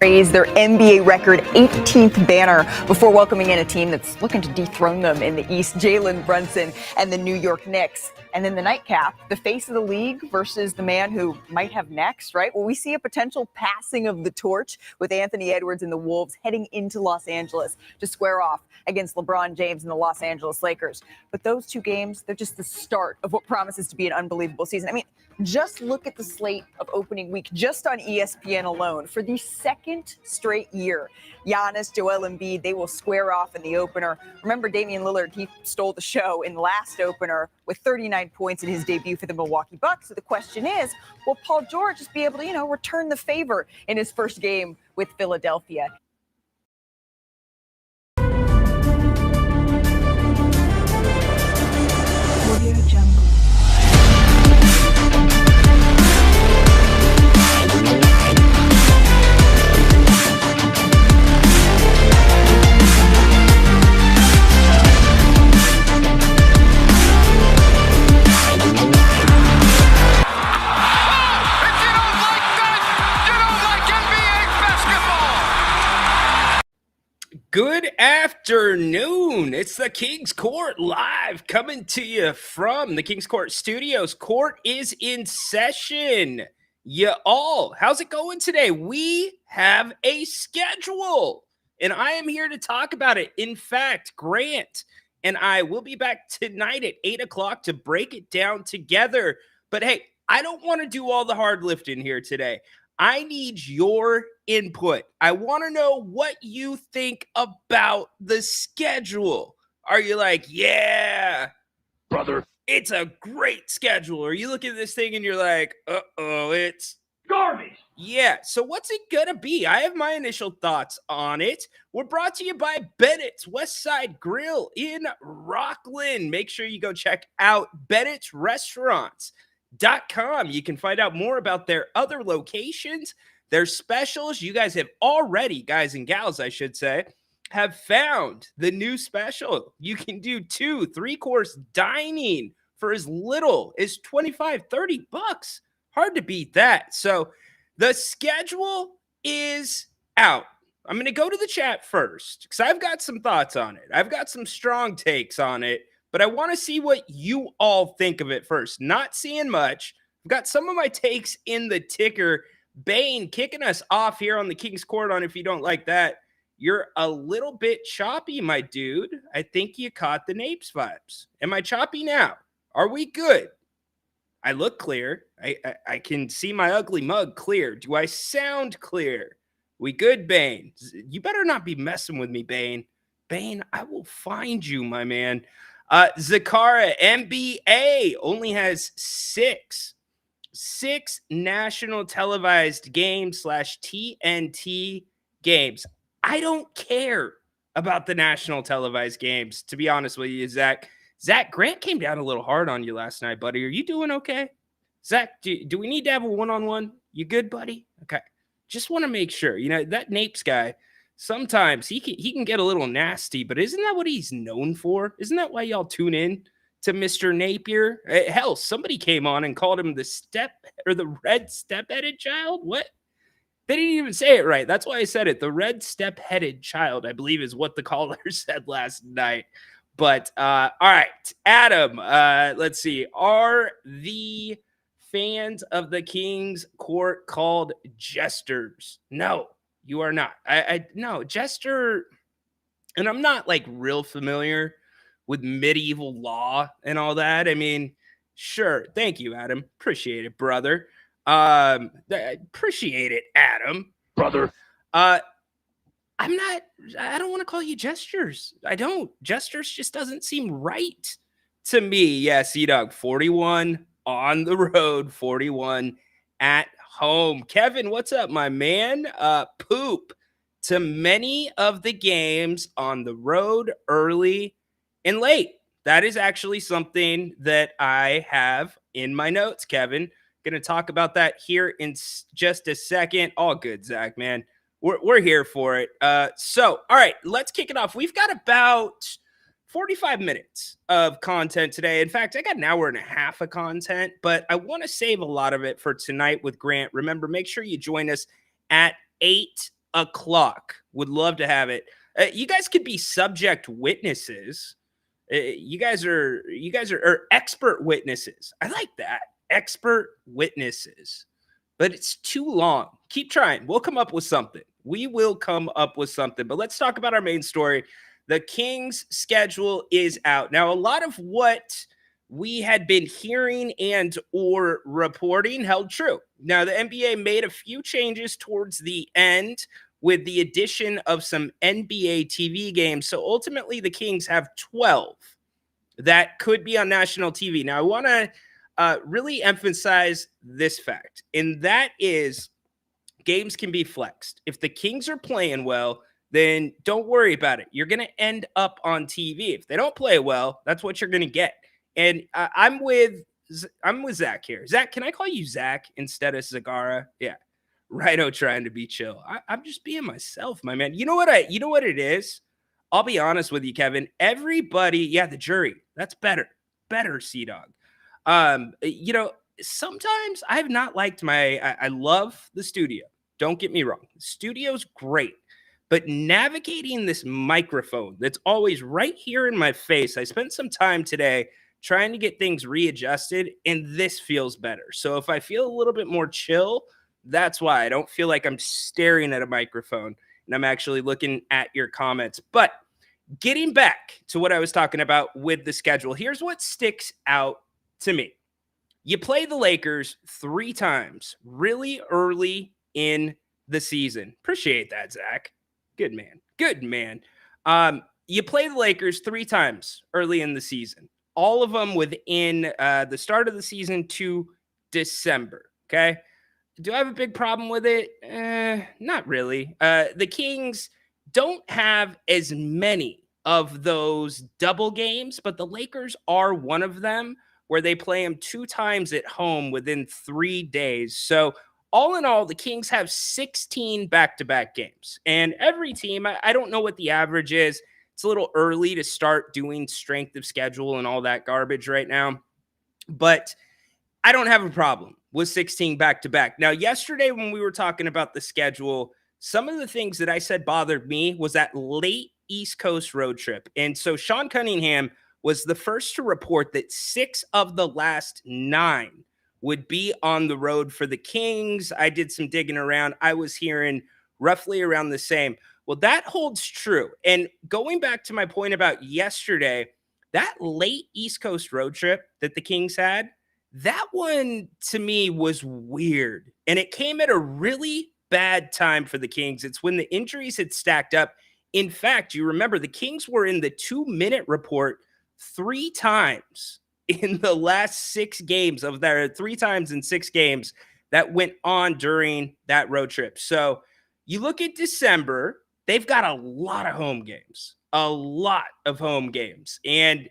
Raise their NBA record 18th banner before welcoming in a team that's looking to dethrone them in the East, Jalen Brunson and the New York Knicks. And then the nightcap, the face of the league versus the man who might have next, right? Well, we see a potential passing of the torch with Anthony Edwards and the Wolves heading into Los Angeles to square off against LeBron James and the Los Angeles Lakers. But those two games, they're just the start of what promises to be an unbelievable season. I mean, just look at the slate of opening week just on ESPN alone. For the second straight year, Giannis, Joel Embiid, they will square off in the opener. Remember, Damian Lillard, he stole the show in the last opener with 39 points in his debut for the Milwaukee Bucks. So the question is, will Paul George just be able to, return the favor in his first game with Philadelphia? Good afternoon. It's the King's Court live coming to you from the King's Court studios. Court is in session. How's it going today? We have a schedule, and I am here to talk about it. In fact, Grant and I will be back tonight at 8 o'clock to break it down together. But hey, I don't want to do all the hard lifting here today. I need your input. I want to know what you think about the schedule. Are you like, yeah, brother, it's a great schedule? Or you look at this thing and you're like, uh-oh, it's garbage. Yeah, so what's it gonna be? I have my initial thoughts on it. We're brought to you by Bennett's West Side Grill in Rockland. Make sure you go check out Bennett's Restaurants.com. You can find out more about their other locations, their specials. You guys have already, guys and gals, I should say, have found the new special. You can do 2 3-course dining for as little as $25-30. Hard to beat that. So the schedule is out. I'm going to go to the chat first because I've got some thoughts on it. I've got some strong takes on it. But I want to see what you all think of it first. Not seeing much. I've got some of my takes in the ticker. Bane kicking us off here on the King's Court on If You Don't Like That. You're a little bit choppy, my dude. I think you caught the Napes vibes. Am I choppy now? Are we good? I look clear. I can see my ugly mug clear. Do I sound clear? We good, Bane? You better not be messing with me, Bane. Bane, I will find you, my man. Zakara NBA only has six national televised games / TNT games. I don't care about the national televised games, to be honest with you, Zach. Zach, Grant came down a little hard on you last night, buddy. Are you doing okay? Zach, do we need to have a one-on-one? You good, buddy? Okay. Just want to make sure. That Napes guy, sometimes he can get a little nasty, but isn't that what he's known for? Isn't that why y'all tune in to Mr. Napier? Hell, somebody came on and called him the red step-headed child. What? They didn't even say it right. That's why I said it. The red step-headed child, I believe, is what the caller said last night. But all right, Adam, let's see. Are the fans of the King's Court called jesters? No, you are not. No, jester, and I'm not like real familiar with medieval law and all that. I mean, sure. Thank you, Adam. Appreciate it, brother. Appreciate it, Adam. Brother. I don't want to call you gestures. I don't. Gestures just doesn't seem right to me. Yeah, Sea-Dog, 41 on the road, 41 at home. Kevin, what's up, my man? Poop to many of the games on the road early and late. That is actually something that I have in my notes, Kevin. Going to talk about that here in just a second. All good, Zach, man. We're here for it. So, all right, let's kick it off. We've got about 45 minutes of content today. In fact, I got an hour and a half of content, but I want to save a lot of it for tonight with Grant. Remember, make sure you join us at 8 o'clock. Would love to have it. You guys could be subject witnesses. You guys are expert witnesses. I like that. Expert witnesses. But it's too long. Keep trying. We'll come up with something. We will come up with something. But let's talk about our main story. The Kings' schedule is out. Now, a lot of what we had been hearing and or reporting held true. Now, the NBA made a few changes towards the end with the addition of some NBA TV games. So ultimately, the Kings have 12 that could be on national TV. Now, I want to really emphasize this fact, and that is games can be flexed. If the Kings are playing well, then don't worry about it. You're going to end up on TV. If they don't play well, that's what you're going to get. And I'm with Zach here. Zach, can I call you Zach instead of Zagara? Yeah. Rhino trying to be chill. I'm just being myself, my man. You know what it is? I'll be honest with you, Kevin. Everybody, the jury. That's better. Better, Sea-Dog. Sometimes I've not liked I love the studio. Don't get me wrong. The studio's great. But navigating this microphone that's always right here in my face, I spent some time today trying to get things readjusted, and this feels better. So if I feel a little bit more chill, that's why I don't feel like I'm staring at a microphone and I'm actually looking at your comments. But getting back to what I was talking about with the schedule, here's what sticks out to me. You play the Lakers 3 times really early in the season. Appreciate that, Zach. Good man. Good man. You play the Lakers 3 times early in the season, all of them within the start of the season to December. Okay. Do I have a big problem with it? Not really. The Kings don't have as many of those double games, but the Lakers are one of them where they play them 2 times at home within 3 days. So all in all, the Kings have 16 back-to-back games. And every team, I don't know what the average is. It's a little early to start doing strength of schedule and all that garbage right now. But I don't have a problem with 16 back-to-back. Now, yesterday when we were talking about the schedule, some of the things that I said bothered me was that late East Coast road trip. And so Sean Cunningham was the first to report that 6 of the last 9 would be on the road for the Kings. I did some digging around. I was hearing roughly around the same. Well, that holds true. And going back to my point about yesterday, that late East Coast road trip that the Kings had, that one to me was weird. And it came at a really bad time for the Kings. It's when the injuries had stacked up. In fact, you remember the Kings were in the 2-minute report 3 times in the last 6 games of their 3 times in 6 games that went on during that road trip. So you look at December, they've got a lot of home games, And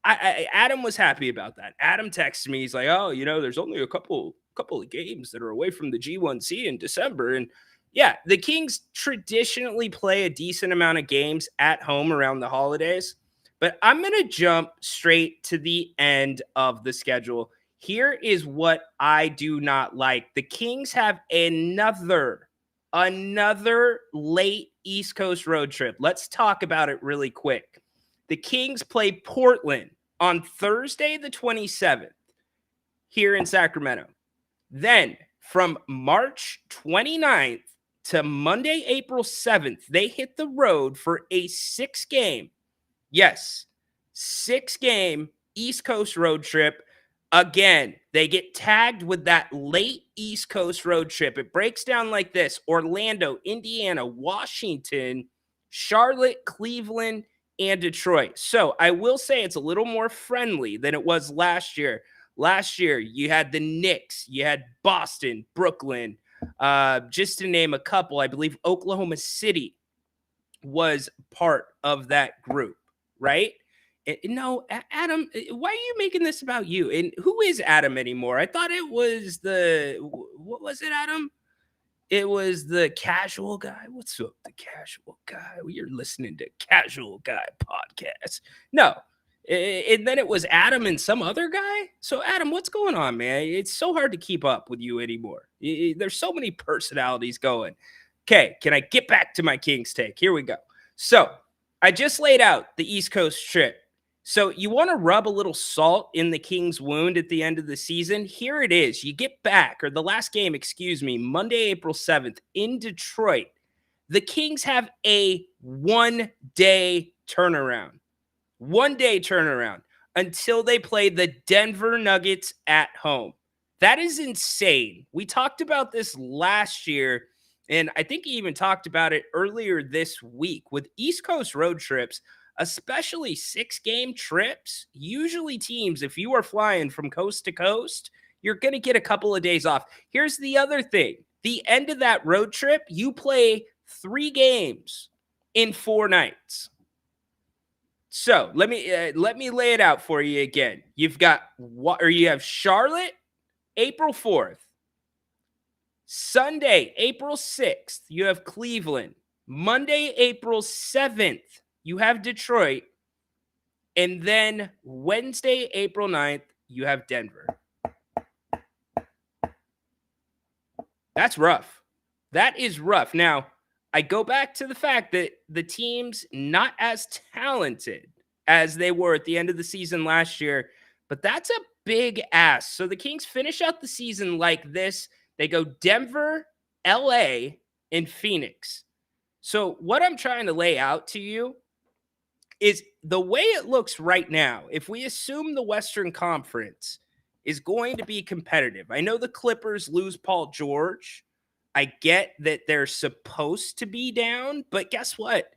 Adam was happy about that. Adam texted me. He's like, oh, there's only a couple of games that are away from the G1C in December. And yeah, the Kings traditionally play a decent amount of games at home around the holidays. But I'm going to jump straight to the end of the schedule. Here is what I do not like. The Kings have another late East Coast road trip. Let's talk about it really quick. The Kings play Portland on Thursday, the 27th. here in Sacramento. Then from March 29th to Monday, April 7th, they hit the road for a 6-game, yes, 6-game East Coast road trip. Again, they get tagged with that late East Coast road trip. It breaks down like this: Orlando, Indiana, Washington, Charlotte, Cleveland, and Detroit. So I will say it's a little more friendly than it was last year. Last year, you had the Knicks, you had Boston, Brooklyn, just to name a couple. I believe Oklahoma City was part of that group, right? No, Adam, why are you making this about you? And who is Adam anymore? I thought it was what was it, Adam? It was the casual guy. What's up, the casual guy? You're listening to Casual Guy Podcast. No. And then it was Adam and some other guy. So, Adam, what's going on, man? It's so hard to keep up with you anymore. There's so many personalities going. Okay, can I get back to my Kings take? Here we go. So, I just laid out the East Coast trip. So you want to rub a little salt in the Kings' wound at the end of the season? Here it is. You get back, or the last game, Monday, April 7th in Detroit. The Kings have a one-day turnaround. One-day turnaround until they play the Denver Nuggets at home. That is insane. We talked about this last year, and I think he even talked about it earlier this week. With East Coast road trips, especially 6-game trips, usually teams, if you are flying from coast to coast, you're going to get a couple of days off. Here's the other thing. The end of that road trip, you play 3 games in 4 nights. So let me lay it out for you again. You have Charlotte, April 4th. Sunday, April 6th, you have Cleveland. Monday, April 7th, you have Detroit. And then Wednesday, April 9th, you have Denver. That's rough. That is rough. Now, I go back to the fact that the team's not as talented as they were at the end of the season last year, but that's a big ask. So the Kings finish out the season like this. They go Denver, LA, and Phoenix. So what I'm trying to lay out to you is the way it looks right now. If we assume the Western Conference is going to be competitive, I know the Clippers lose Paul George. I get that they're supposed to be down, but guess what?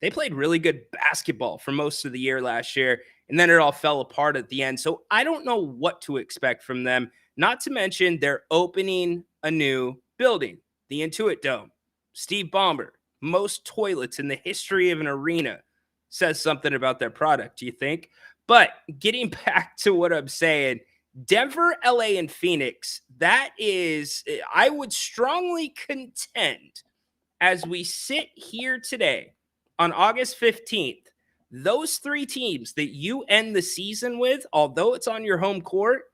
They played really good basketball for most of the year last year, and then it all fell apart at the end. So I don't know what to expect from them. Not to mention they're opening a new building, the Intuit Dome. Steve Ballmer, most toilets in the history of an arena, says something about their product, do you think? But getting back to what I'm saying, Denver, LA, and Phoenix, that is, I would strongly contend, as we sit here today on August 15th, those 3 teams that you end the season with, although it's on your home court,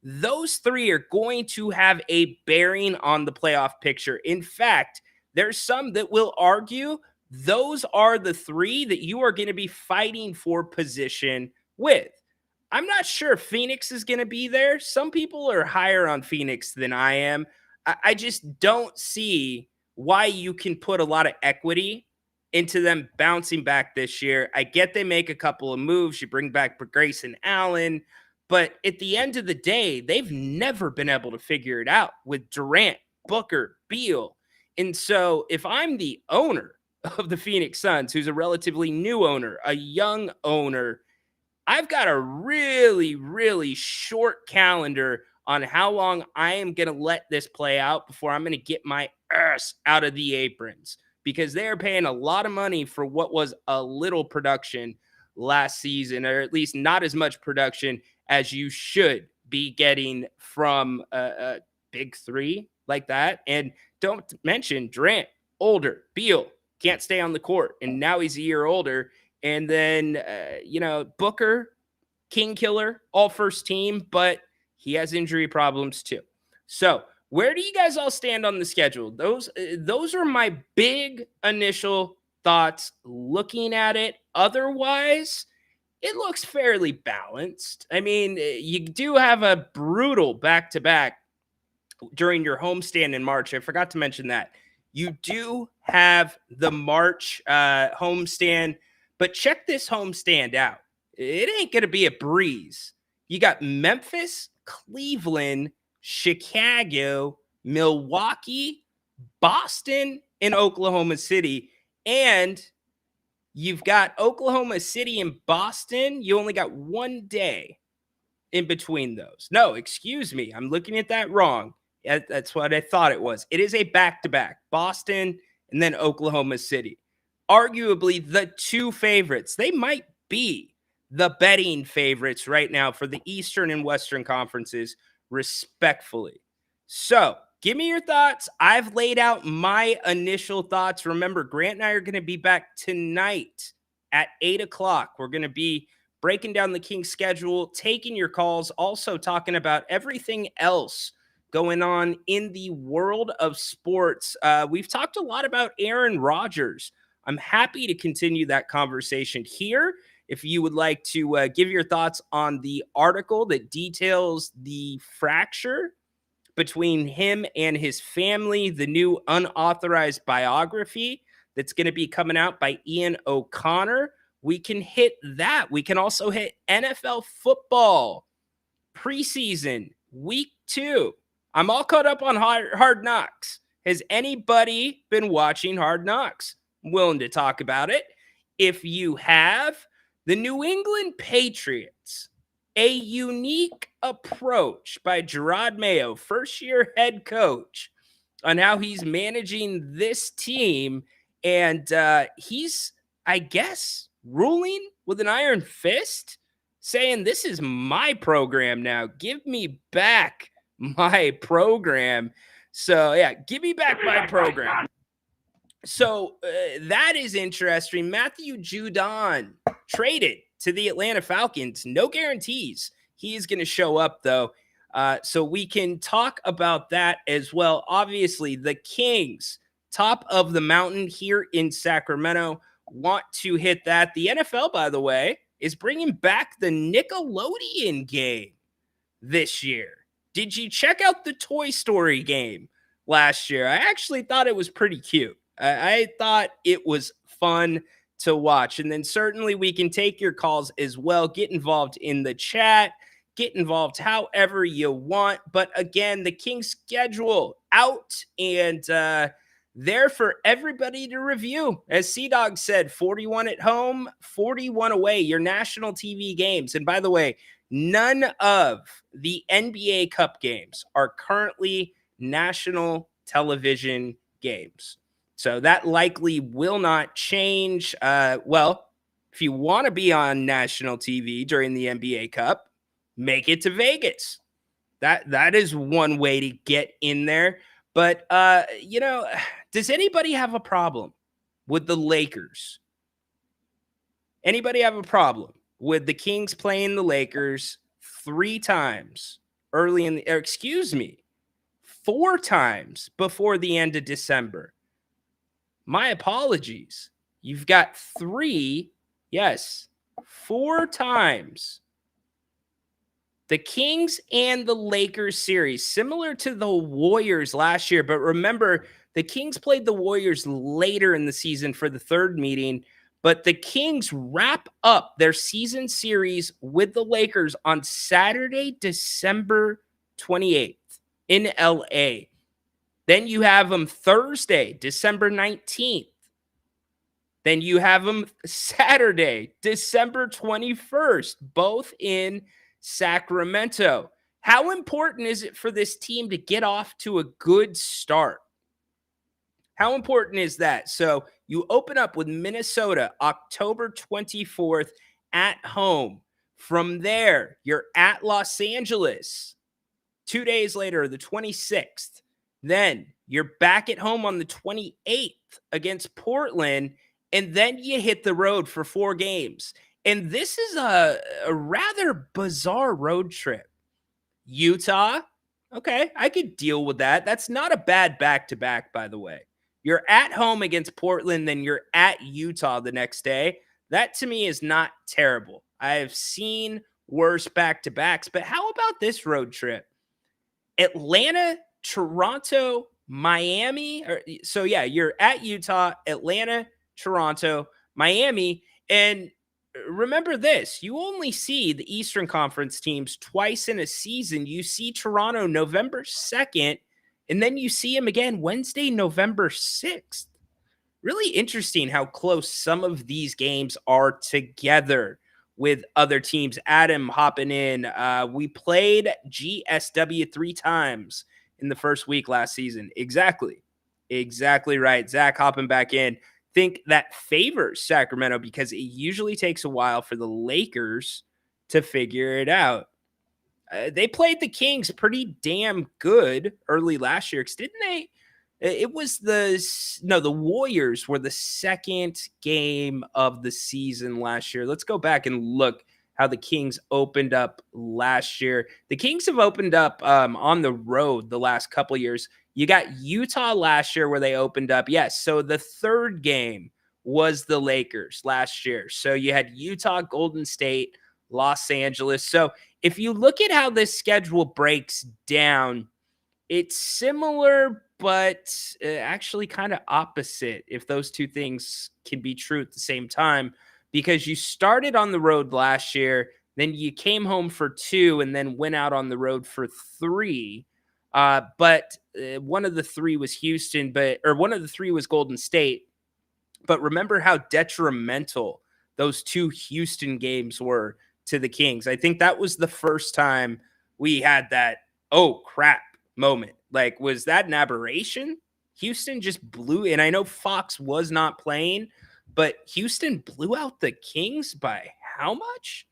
those 3 are going to have a bearing on the playoff picture. In fact, there's some that will argue those are the 3 that you are going to be fighting for position with. I'm not sure Phoenix is going to be there. Some people are higher on Phoenix than I am. I just don't see why you can put a lot of equity into them bouncing back this year. I get they make a couple of moves. You bring back Grayson Allen. But at the end of the day, they've never been able to figure it out with Durant, Booker, Beal. And so if I'm the owner of the Phoenix Suns, who's a relatively new owner, a young owner, I've got a really, really short calendar on how long I am going to let this play out before I'm going to get my ass out of the aprons, because they're paying a lot of money for what was a little production last season, or at least not as much production as you should be getting from a big 3 like that. And don't mention Durant, older, Beal can't stay on the court, and now he's a year older. And then, Booker, king killer, all first team, but he has injury problems too. So where do you guys all stand on the schedule? Those are my big initial thoughts looking at it. Otherwise, it looks fairly balanced. I mean, you do have a brutal back-to-back during your homestand in March. I forgot to mention that. You do have the March homestand, but check this homestand out. It ain't going to be a breeze. You got Memphis, Cleveland, Chicago, Milwaukee, Boston, and Oklahoma City. And you've got Oklahoma City and Boston. You only got 1 day in between those. No, excuse me. I'm looking at that wrong. That's what I thought it was. It is a back-to-back. Boston and then Oklahoma City. Arguably the two favorites. They might be the betting favorites right now for the Eastern and Western conferences, respectfully. So, give me your thoughts. I've laid out my initial thoughts. Remember, Grant and I are going to be back tonight at 8 o'clock. We're going to be breaking down the Kings schedule, taking your calls, also talking about everything else going on in the world of sports. We've talked a lot about Aaron Rodgers. I'm happy to continue that conversation here. If you would like to give your thoughts on the article that details the fracture between him and his family, the new unauthorized biography that's going to be coming out by Ian O'Connor, we can hit that. We can also hit NFL football preseason week 2. I'm all caught up on Hard Knocks. Has anybody been watching Hard Knocks? I'm willing to talk about it. If you have, the New England Patriots, a unique approach by Gerard Mayo, first-year head coach, on how he's managing this team. And he's, I guess, ruling with an iron fist, saying, this is my program now. Give me back my program. So, yeah, give me back my program. So that is interesting. Matthew Judon traded to the Atlanta Falcons. No guarantees he is going to show up, though. So we can talk about that as well. Obviously, the Kings, top of the mountain here in Sacramento, want to hit that. The NFL, by the way, is bringing back the Nickelodeon game this year. Did you check out the Toy Story game last year? I actually thought it was pretty cute. I thought it was fun to watch. And then certainly we can take your calls as well. Get involved in the chat. Get involved however you want. But again, the Kings schedule out and there for everybody to review. As C-Dog said, 41 at home, 41 away, your national TV games. And by the way, none of the NBA Cup games are currently national television games. So that likely will not change. Well, if you want to be on national TV during the NBA Cup, make it to Vegas. That is one way to get in there. But, does anybody have a problem with the Lakers? Anybody have a problem with the Kings playing the Lakers 3 times early in the, 4 times before the end of December? My apologies. You've got 4 times. The Kings and the Lakers series, similar to the Warriors last year. But remember, the Kings played the Warriors later in the season for the 3rd meeting. But the Kings wrap up their season series with the Lakers on Saturday, December 28th in LA. Then you have them Thursday, December 19th. Then you have them Saturday, December 21st, both in Sacramento. How important is it for this team to get off to a good start? How important is that? So you open up with Minnesota October 24th at home. From there, you're at Los Angeles 2 days later, the 26th. Then you're back at home on the 28th against Portland, and then you hit the road for 4 games. And this is a rather bizarre road trip. Utah, okay, I could deal with that. That's not a bad back-to-back, by the way. You're at home against Portland, then you're at Utah the next day. That to me is not terrible. I have seen worse back-to-backs, but how about this road trip? Atlanta, Toronto, Miami. So yeah, you're at Utah, Atlanta, Toronto, Miami, and remember this, you only see the Eastern Conference teams twice in a season. You see Toronto November 2nd, and then you see them again Wednesday, November 6th. Really interesting how close some of these games are together with other teams. Adam hopping in. We played GSW 3 times in the first week last season. Exactly. Exactly right. Zach hopping back in. Think that favors Sacramento because it usually takes a while for the Lakers to figure it out. They played the Kings pretty damn good early last year, didn't they? It was the Warriors were the second game of the season last year. Let's go back and look how the Kings opened up last year. The Kings have opened up on the road the last couple of years. You got Utah last year where they opened up. Yes, so the third game was the Lakers last year. So you had Utah, Golden State, Los Angeles. So if you look at how this schedule breaks down, it's similar, but actually kind of opposite if those two things can be true at the same time, because you started on the road last year, then you came home for 2 and then went out on the road for 3. But one of the 3 was Houston, one of the 3 was Golden State. But remember how detrimental those 2 Houston games were to the Kings. I think that was the first time we had that, oh crap moment. Like, was that an aberration? Houston just blew, and I know Fox was not playing, but Houston blew out the Kings by how much?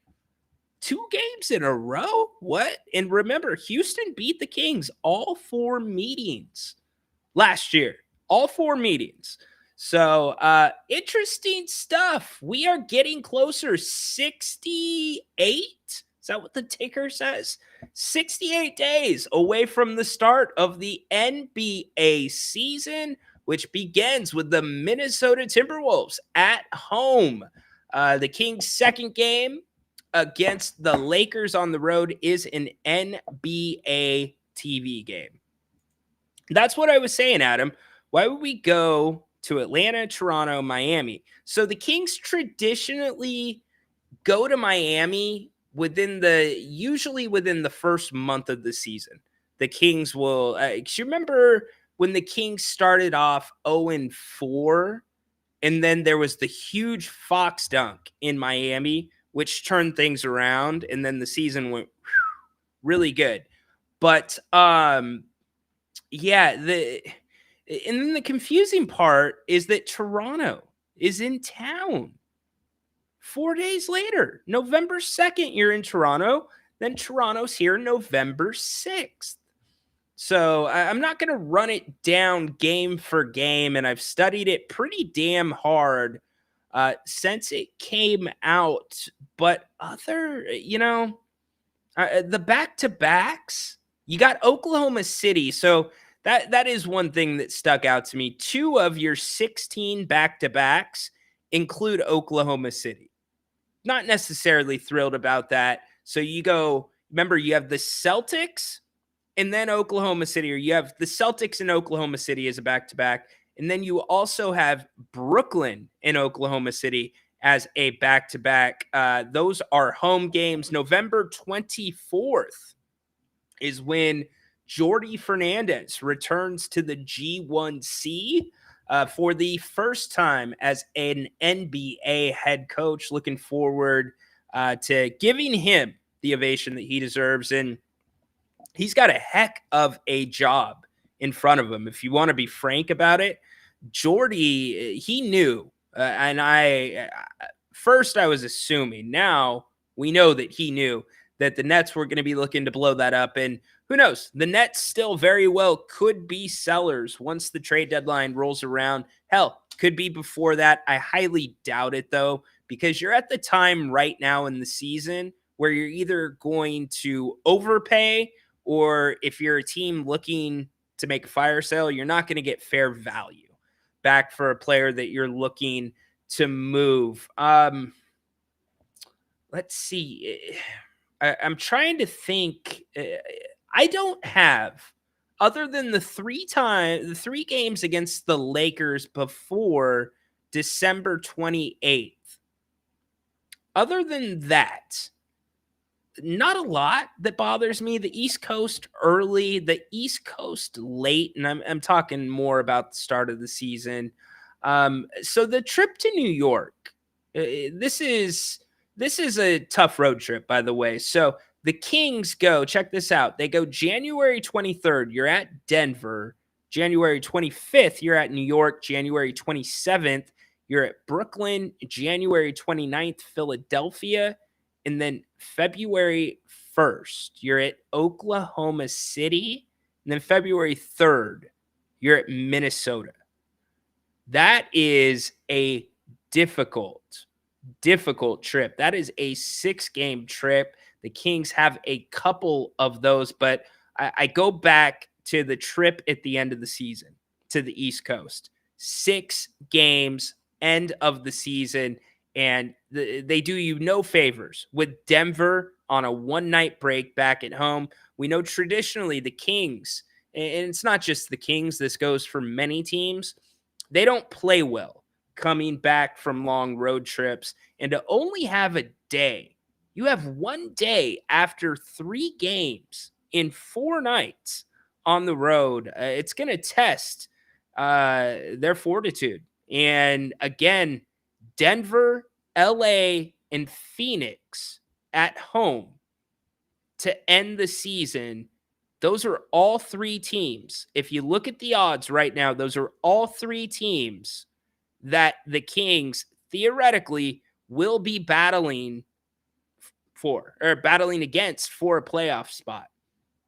2 games in a row? What? And remember, Houston beat the Kings all 4 meetings last year. All 4 meetings. So, interesting stuff. We are getting closer. 68? Is that what the ticker says? 68 days away from the start of the NBA season, which begins with the Minnesota Timberwolves at home. The Kings' second game against the Lakers on the road is an NBA TV game. That's what I was saying, Adam. Why would we go to Atlanta, Toronto, Miami? So the Kings traditionally go to Miami usually within the first month of the season. The Kings will, you remember when the Kings started off 0-4, and then there was the huge Fox dunk in Miami, which turned things around, and then the season went really good. But yeah, and then the confusing part is that Toronto is in town 4 days later. November 2nd, you're in Toronto. Then Toronto's here November 6th. So I'm not going to run it down game for game, and I've studied it pretty damn hard since it came out. But the back-to-backs, you got Oklahoma City. So that is one thing that stuck out to me. 2 of your 16 back-to-backs include Oklahoma City. Not necessarily thrilled about that. So you have the Celtics and then Oklahoma City, or you have the Celtics and Oklahoma City as a back-to-back. And then you also have Brooklyn and Oklahoma City as a back-to-back. Those are home games. November 24th is when Jordy Fernandez returns to the G1C for the first time as an NBA head coach. Looking forward to giving him the ovation that he deserves. And he's got a heck of a job in front of him. If you want to be frank about it, Jordy, he knew. And I was assuming. Now we know that he knew that the Nets were going to be looking to blow that up. And who knows? The Nets still very well could be sellers once the trade deadline rolls around. Hell, could be before that. I highly doubt it, though, because you're at the time right now in the season where you're either going to overpay, or if you're a team looking to make a fire sale, you're not going to get fair value back for a player that you're looking to move. Let's see. I'm trying to think. I don't have, other than the three games against the Lakers before December 28th. Other than that, not a lot that bothers me. The East Coast early, the East Coast late, and I'm talking more about the start of the season. So the trip to New York, this is a tough road trip, by the way. So the Kings go, check this out. They go January 23rd, you're at Denver. January 25th, you're at New York. January 27th, you're at Brooklyn. January 29th, Philadelphia. And then February 1st, you're at Oklahoma City. And then February 3rd, you're at Minnesota. That is a difficult trip. That is a 6-game trip. The Kings have a couple of those, but I go back to the trip at the end of the season to the East Coast. 6 games, end of the season. And they do you no favors with Denver on a one-night break back at home. We know traditionally the Kings, and it's not just the Kings, this goes for many teams, they don't play well coming back from long road trips. And to only have a day, you have one day after 3 games in 4 nights on the road, it's going to test their fortitude. And again, Denver, LA, and Phoenix at home to end the season. Those are all 3 teams. If you look at the odds right now, those are all 3 teams that the Kings theoretically will be battling against for a playoff spot.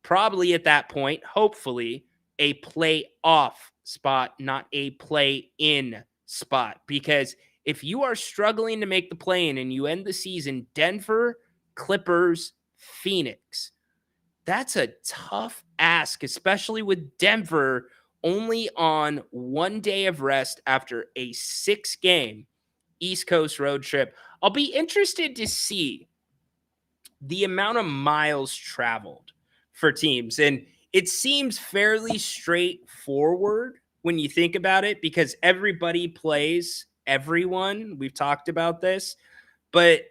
Probably at that point, hopefully, a playoff spot, not a play-in spot. Because if you are struggling to make the play-in and you end the season, Denver, Clippers, Phoenix, that's a tough ask, especially with Denver only on 1 day of rest after a 6-game East Coast road trip. I'll be interested to see the amount of miles traveled for teams. And it seems fairly straightforward when you think about it because everybody plays everyone. We've talked about this. But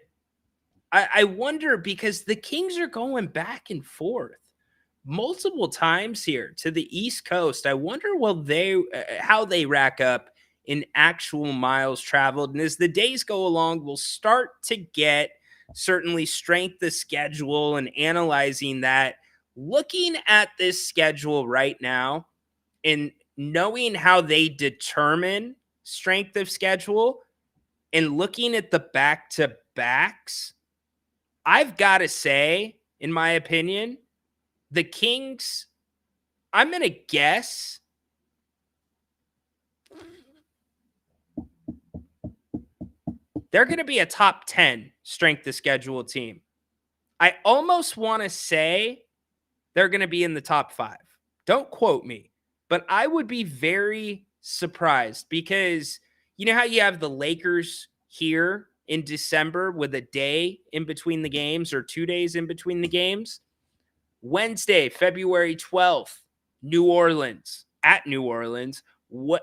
I wonder because the Kings are going back and forth multiple times here to the East Coast. I wonder how they rack up in actual miles traveled. And as the days go along, we'll start to get certainly strength of schedule and analyzing that. Looking at this schedule right now and knowing how they determine strength of schedule and looking at the back-to-backs, I've got to say, in my opinion, the Kings, I'm going to guess they're going to be a top 10 strength of schedule team. I almost want to say they're going to be in the top 5. Don't quote me, but I would be very surprised because you know how you have the Lakers here in December with a day in between the games or 2 days in between the games? Wednesday, February 12th, New Orleans, at New Orleans.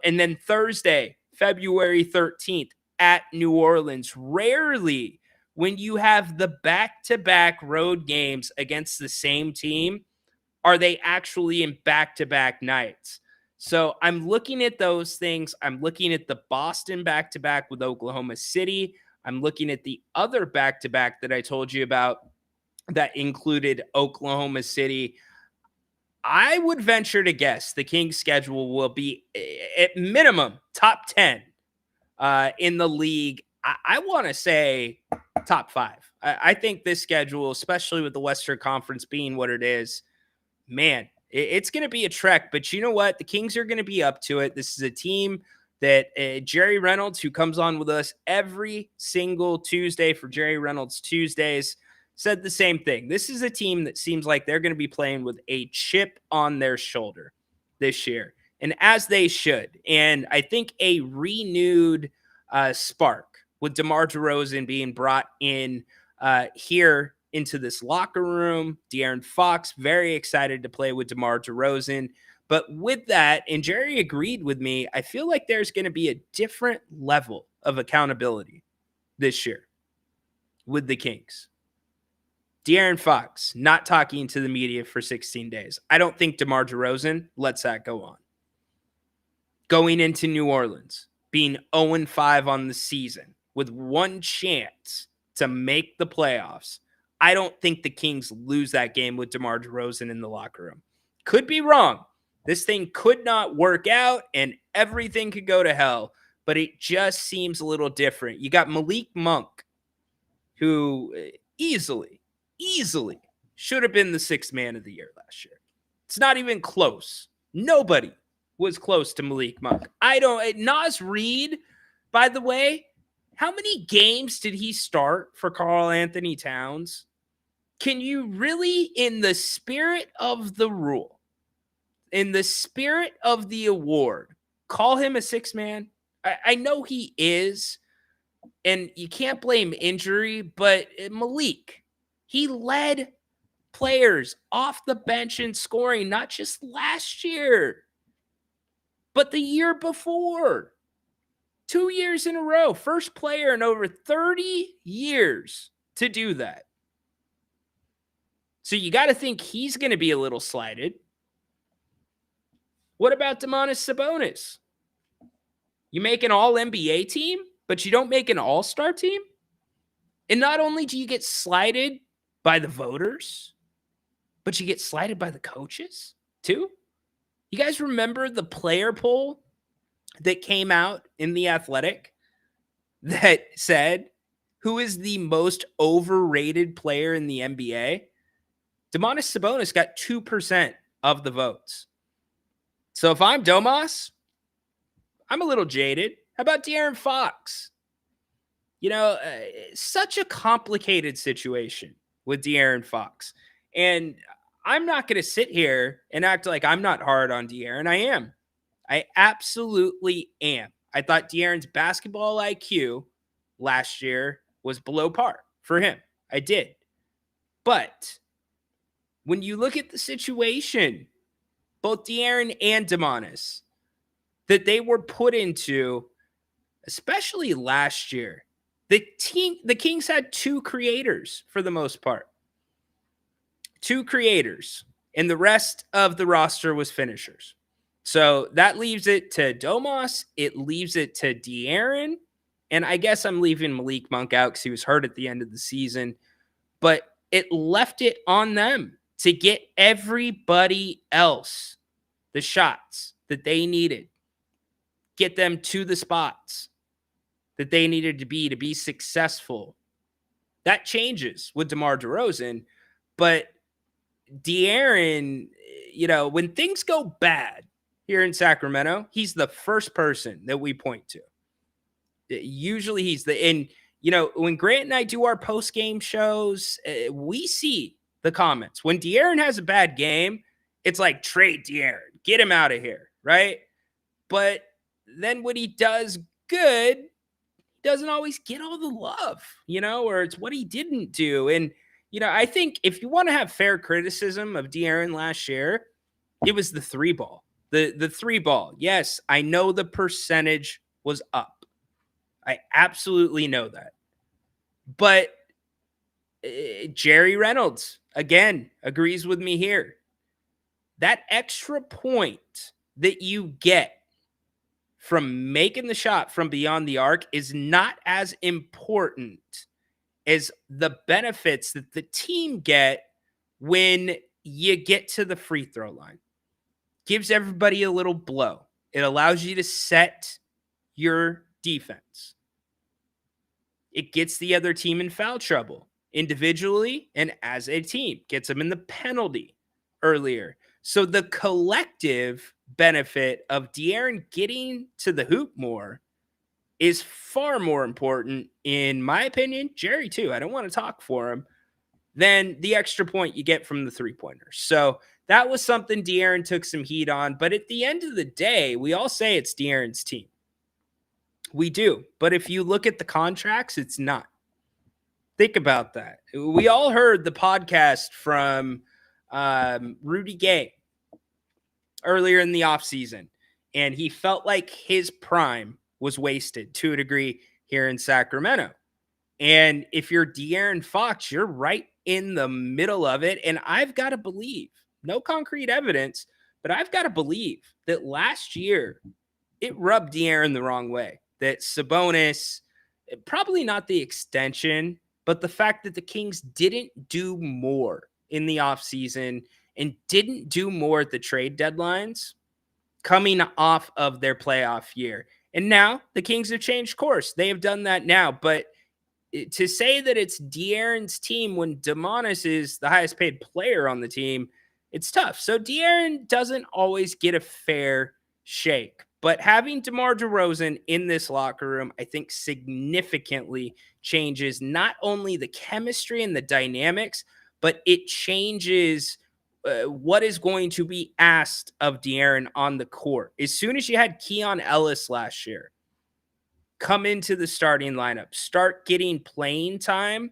And then Thursday, February 13th, at New Orleans. Rarely, when you have the back-to-back road games against the same team, are they actually in back-to-back nights. So I'm looking at those things. I'm looking at the Boston back-to-back with Oklahoma City. I'm looking at the other back-to-back that I told you about that included Oklahoma City. I would venture to guess the Kings' schedule will be at minimum top 10 in the league. I want to say top 5. I think this schedule, especially with the Western Conference being what it is, man, it's going to be a trek. But you know what? The Kings are going to be up to it. This is a team that Jerry Reynolds, who comes on with us every single Tuesday for Jerry Reynolds Tuesdays, said the same thing. This is a team that seems like they're going to be playing with a chip on their shoulder. this year, and as they should. And I think a renewed spark with DeMar DeRozan being brought in here into this locker room. De'Aaron Fox, very excited to play with DeMar DeRozan. But with that, and Jerry agreed with me, I feel like there's going to be a different level of accountability this year with the Kings. De'Aaron Fox not talking to the media for 16 days. I don't think DeMar DeRozan lets that go on. Going into New Orleans, being 0-5 on the season with one chance to make the playoffs, I don't think the Kings lose that game with DeMar DeRozan in the locker room. Could be wrong. This thing could not work out and everything could go to hell, but it just seems a little different. You got Malik Monk, who easily should have been the sixth man of the year last year. It's not even close. Nobody was close to Malik Monk. Naz Reid, by the way, how many games did he start for Karl Anthony Towns? Can you really, in the spirit of the rule, in the spirit of the award, call him a six man? I know he is, and you can't blame injury, but Malik, he led players off the bench in scoring, not just last year, but the year before. 2 years in a row. First player in over 30 years to do that. So you got to think he's going to be a little slighted. What about Domantas Sabonis? You make an all-NBA team, but you don't make an all-star team? And not only do you get slighted by the voters, but you get slighted by the coaches too? You guys remember the player poll that came out in The Athletic that said, who is the most overrated player in the NBA? Domantas Sabonis got 2% of the votes. So if I'm Domas, I'm a little jaded. How about De'Aaron Fox? Such a complicated situation with De'Aaron Fox. And I'm not going to sit here and act like I'm not hard on De'Aaron. I am. I absolutely am. I thought De'Aaron's basketball IQ last year was below par for him. I did. But when you look at the situation, both De'Aaron and Domantas, that they were put into, especially last year, the Kings had two creators for the most part. Two creators, and the rest of the roster was finishers. So that leaves it to Domas. It leaves it to De'Aaron. And I guess I'm leaving Malik Monk out because he was hurt at the end of the season. But it left it on them to get everybody else the shots that they needed. Get them to the spots that they needed to be successful. That changes with DeMar DeRozan. But De'Aaron, when things go bad here in Sacramento, he's the first person that we point to. Usually he's when Grant and I do our post-game shows, we see the comments. When De'Aaron has a bad game, it's like, trade De'Aaron, get him out of here, right? But then when he does good, he doesn't always get all the love, or it's what he didn't do. And, I think if you want to have fair criticism of De'Aaron last year, it was the three ball. The three ball. Yes, I know the percentage was up. I absolutely know that. But Jerry Reynolds, again, agrees with me here. That extra point that you get from making the shot from beyond the arc is not as important as the benefits that the team get when you get to the free throw line. Gives everybody a little blow. It allows you to set your defense. It gets the other team in foul trouble individually and as a team. Gets them in the penalty earlier. So the collective benefit of De'Aaron getting to the hoop more is far more important, in my opinion, Jerry too, I don't want to talk for him, than the extra point you get from the three-pointers. So that was something De'Aaron took some heat on. But at the end of the day, we all say it's De'Aaron's team. We do. But if you look at the contracts, it's not. Think about that. We all heard the podcast from Rudy Gay earlier in the offseason, and he felt like his prime was wasted to a degree here in Sacramento. And if you're De'Aaron Fox, you're right in the middle of it. And I've got to believe, no concrete evidence, but I've got to believe that last year it rubbed De'Aaron the wrong way. That Sabonis, probably not the extension, but the fact that the Kings didn't do more in the offseason and didn't do more at the trade deadlines coming off of their playoff year. And now the Kings have changed course. They have done that now. But to say that it's De'Aaron's team when Domantas is the highest paid player on the team, it's tough. So De'Aaron doesn't always get a fair shake. But having DeMar DeRozan in this locker room, I think significantly changes not only the chemistry and the dynamics, but it changes what is going to be asked of De'Aaron on the court. As soon as you had Keon Ellis last year come into the starting lineup, start getting playing time,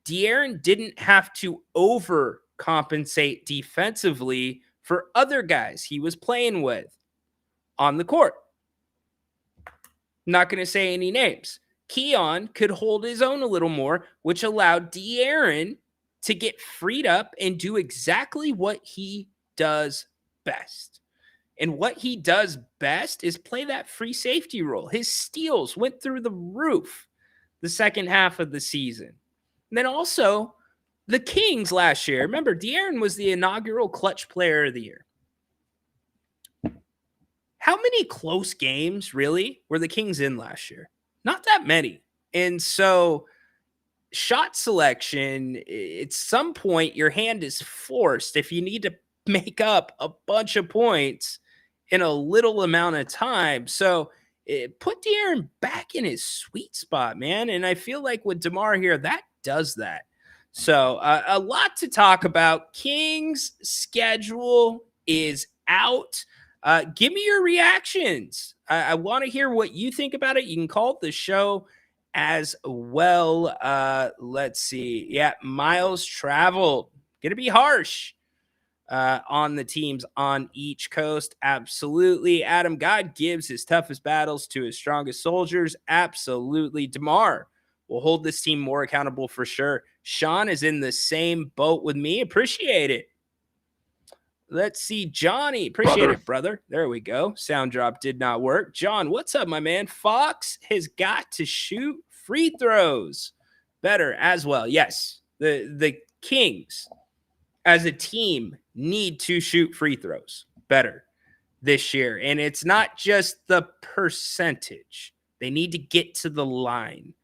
De'Aaron didn't have to overcompensate defensively for other guys he was playing with on the court. Not going to say any names. Keon could hold his own a little more, which allowed De'Aaron to get freed up and do exactly what he does best. And what he does best is play that free safety role. His steals went through the roof the second half of the season. And then also the Kings last year. Remember, De'Aaron was the inaugural clutch player of the year. How many close games, really, were the Kings in last year? Not that many. And so shot selection, at some point, your hand is forced if you need to make up a bunch of points in a little amount of time. So it put De'Aaron back in his sweet spot, man. And I feel like with DeMar here, that does that. So a lot to talk about. Kings schedule is out. Give me your reactions. I want to hear what you think about it. You can call the show as well. Let's see. Yeah, miles traveled. Gonna be harsh on the teams on each coast. Absolutely. Adam, God gives his toughest battles to his strongest soldiers. Absolutely. DeMar will hold this team more accountable for sure. Sean is in the same boat with me. Appreciate it. Let's see, Johnny. Appreciate it, brother. There we go. Sound drop did not work. John, what's up, my man? Fox has got to shoot free throws better as well. Yes, the Kings as a team need to shoot free throws better this year. And it's not just the percentage. They need to get to the line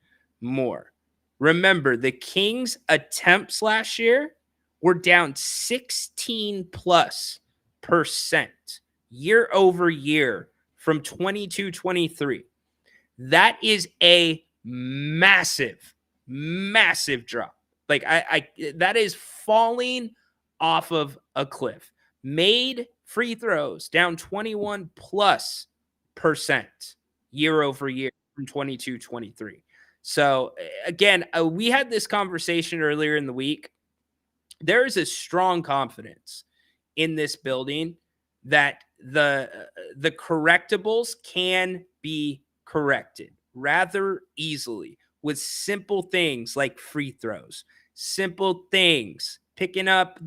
more. Remember, the Kings' attempts last year were down 16+% year over year from 22-23. That is a massive, massive drop. Like that is falling off of a cliff. Made free throws down 21+% year over year from 22-23. So again, we had this conversation earlier in the week. There is a strong confidence in this building that the correctables can be corrected rather easily with simple things like free throws, simple things, picking up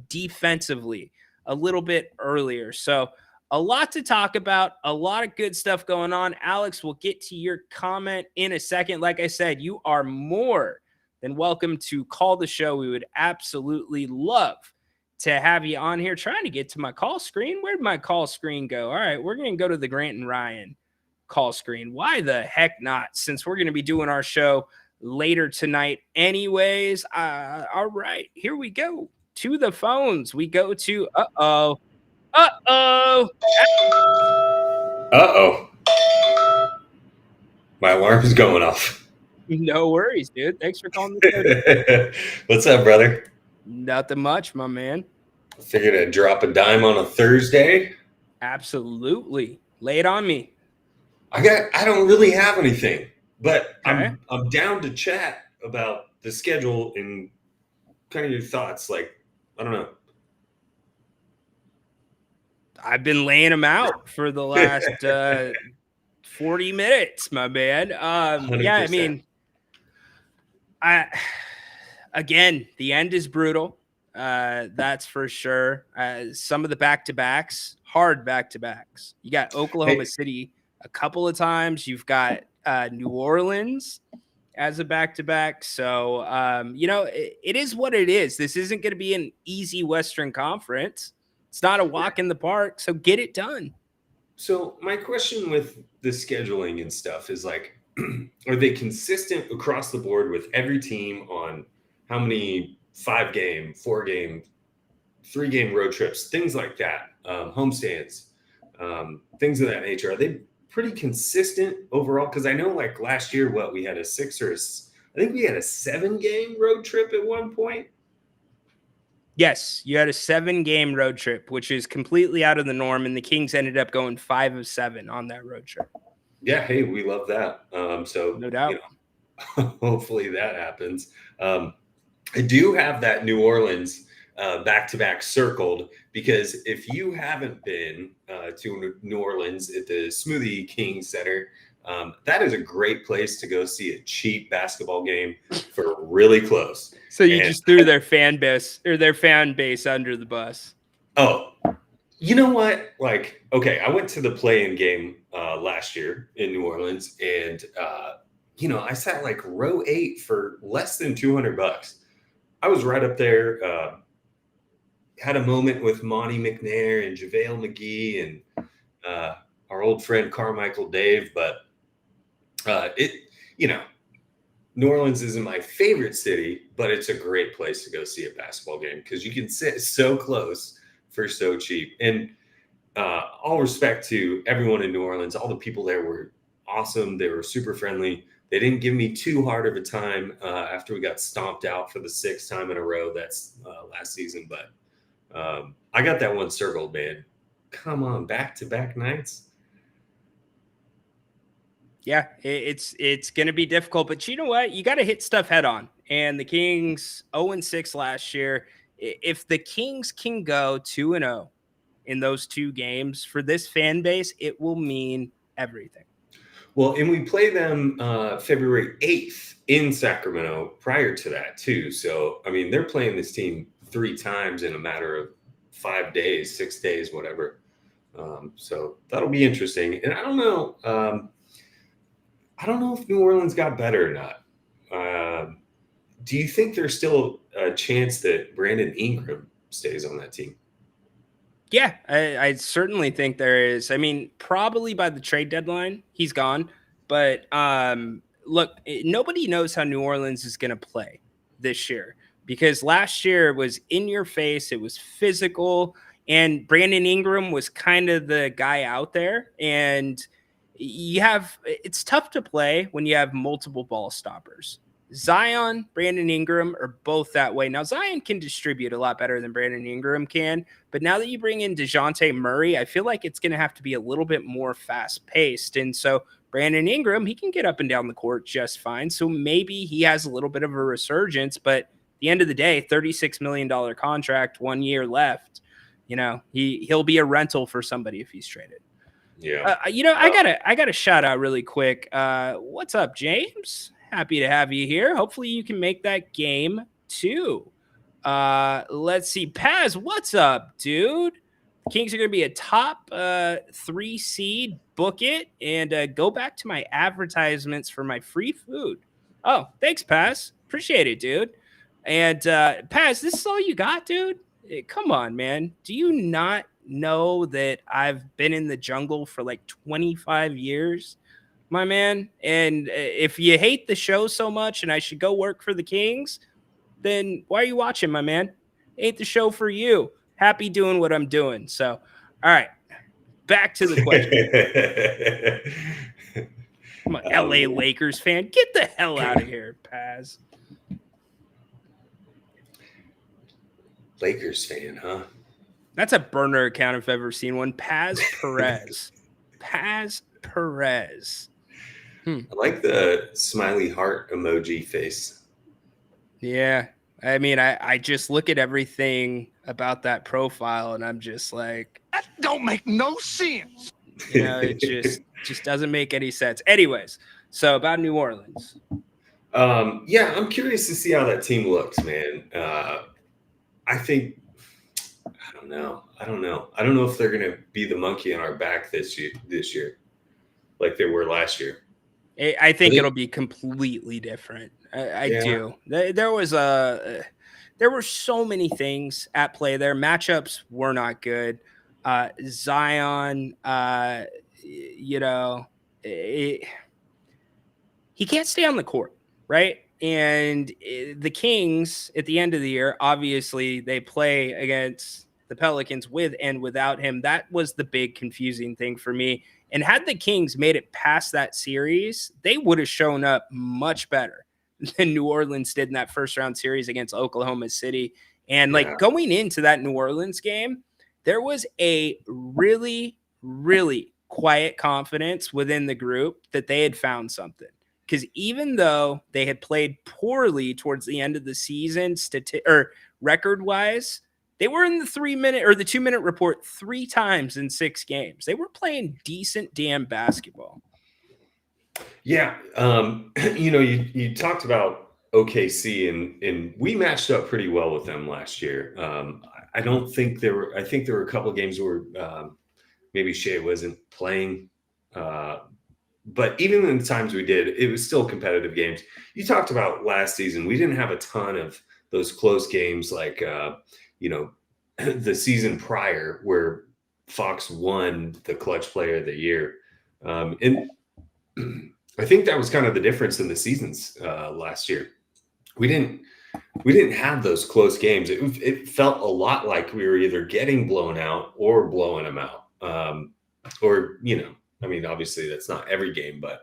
defensively a little bit earlier. So a lot to talk about, a lot of good stuff going on. Alex, we'll get to your comment in a second. Like I said, you are more than welcome to call the show. We would absolutely love to have you on here. Trying to get to my call screen. Where'd my call screen go? All right, we're going to go to the Grant and Ryan call screen. Why the heck not? Since we're going to be doing our show later tonight anyways. All right, here we go. To the phones. We go to Uh-oh. My alarm is going off. No worries, dude. Thanks for calling me. What's up, brother? Nothing much, my man. I figured I'd drop a dime on a Thursday. Absolutely. Lay it on me. I don't really have anything, but Okay. I'm down to chat about the schedule and kind of your thoughts. Like, I don't know. I've been laying them out for the last 40 minutes, my man. Yeah, I 100%. mean, I again, the end is brutal. That's for sure. Some of the back-to-backs, hard back-to-backs. You got Oklahoma Hey, City a couple of times. You've got New Orleans as a back-to-back. So, it is what it is. This isn't going to be an easy Western Conference. It's not a walk in the park. So get it done. so my question with the scheduling and stuff is like, are they consistent across the board with every team on how many 5 game, 4 game, 3 game road trips, things like that, homestands, things of that nature? Are they pretty consistent overall? Because I know like last year, what we had a six or I think we had a 7 game road trip at one point. Yes, you had a 7-game road trip, which is completely out of the norm, and the Kings ended up going 5 of 7 on that road trip. Yeah, hey, we love that. So No doubt. hopefully that happens. I do have that New Orleans back-to-back circled because if you haven't been to New Orleans at the Smoothie King Center, that is a great place to go see a cheap basketball game for really close. So you And just threw their fan base under the bus. oh, you know what? Like, okay, I went to the play-in game last year in New Orleans, and I sat like row 8 for less than $200. I was right up there. Had a moment with Monty McNair and JaVale McGee and our old friend Carmichael Dave, but you know, New Orleans isn't my favorite city, but it's a great place to go see a basketball game because you can sit so close for so cheap. And all respect to everyone in New Orleans, all the people there were awesome. They were super friendly. They didn't give me too hard of a time after we got stomped out for the 6th time in a row. That's last season, but I got that one circled, man. Come on, back-to-back nights. Yeah, it's going to be difficult, but you know what? You got to hit stuff head on. And the Kings 0-6 last year. If the Kings can go 2-0 in those 2 games for this fan base, it will mean everything. Well, and we play them February 8th in Sacramento prior to that too. So, I mean, they're playing this team 3 times in a matter of 5 days, 6 days, whatever. So that'll be interesting. And I don't know. I don't know if New Orleans got better or not. Do you think there's still a chance that Brandon Ingram stays on that team? Yeah, I certainly think there is. I mean, probably by the trade deadline, he's gone. But look, nobody knows how New Orleans is going to play this year because last year was in your face. It was physical. And Brandon Ingram was kind of the guy out there. And it's tough to play when you have multiple ball stoppers. Zion, Brandon Ingram are both that way. Now, Zion can distribute a lot better than Brandon Ingram can, but now that you bring in DeJounte Murray, I feel like it's going to have to be a little bit more fast-paced. And so Brandon Ingram, he can get up and down the court just fine. So maybe he has a little bit of a resurgence, but at the end of the day, $36 million contract, 1 year left. He'll be a rental for somebody if he's traded. Yeah. I gotta shout out really quick. What's up, James? Happy to have you here. Hopefully you can make that game too. Let's see. Paz, what's up, dude? The Kings are going to be a top 3 seed. Book it and go back to my advertisements for my free food. Oh, thanks, Paz. Appreciate it, dude. And Paz, this is all you got, dude? Come on, man. Do you not know that I've been in the jungle for like 25 years? My man, and if you hate the show so much and I should go work for the Kings, then why are you watching, my man? Ain't the show for you. Happy doing what I'm doing. So, all right, back to the question. I'm an LA Lakers fan. Get the hell out of here, Paz. Lakers fan, huh? That's a burner account if I've ever seen one. Paz Perez. Paz Perez. I like the smiley heart emoji face. Yeah. I mean, I just look at everything about that profile and I'm just like, that don't make no sense. It just doesn't make any sense. Anyways, so about New Orleans. Yeah, I'm curious to see how that team looks, man. I think I don't know. I don't know if they're gonna be the monkey on our back this year, like they were last year. I think it'll be completely different. I do. There were so many things at play there. Matchups were not good. Zion, he can't stay on the court, right? And the Kings at the end of the year, obviously they play against the Pelicans with and without him. That was the big confusing thing for me. And had the Kings made it past that series, they would have shown up much better than New Orleans did in that first round series against Oklahoma City. And going into that New Orleans game, there was a really, really quiet confidence within the group that they had found something. Because even though they had played poorly towards the end of the season, record-wise, they were in the 2-minute report 3 times in 6 games. They were playing decent damn basketball. Yeah. You talked about OKC and we matched up pretty well with them last year. I think there were a couple of games where maybe Shea wasn't playing. But even in the times we did, it was still competitive games. You talked about last season. We didn't have a ton of those close games like, the season prior where Fox won the clutch player of the year. And I think that was kind of the difference in the seasons last year. We didn't have those close games. It felt a lot like we were either getting blown out or blowing them out. Obviously that's not every game, but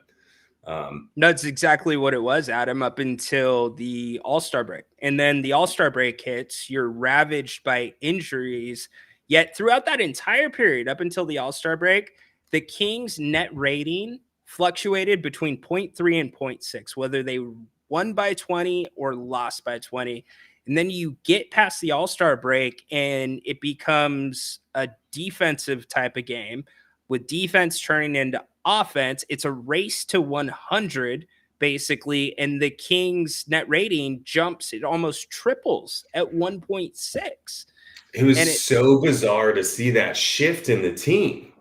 that's exactly what it was, Adam, up until the All-Star break. And then the All-Star break hits, you're ravaged by injuries. Yet throughout that entire period, up until the All-Star break, the Kings' net rating fluctuated between 0.3 and 0.6, whether they won by 20 or lost by 20. And then you get past the All-Star break and it becomes a defensive type of game with defense turning into offense. It's a race to 100 basically. And the Kings net rating jumps. It almost triples at 1.6. It was so bizarre to see that shift in the team.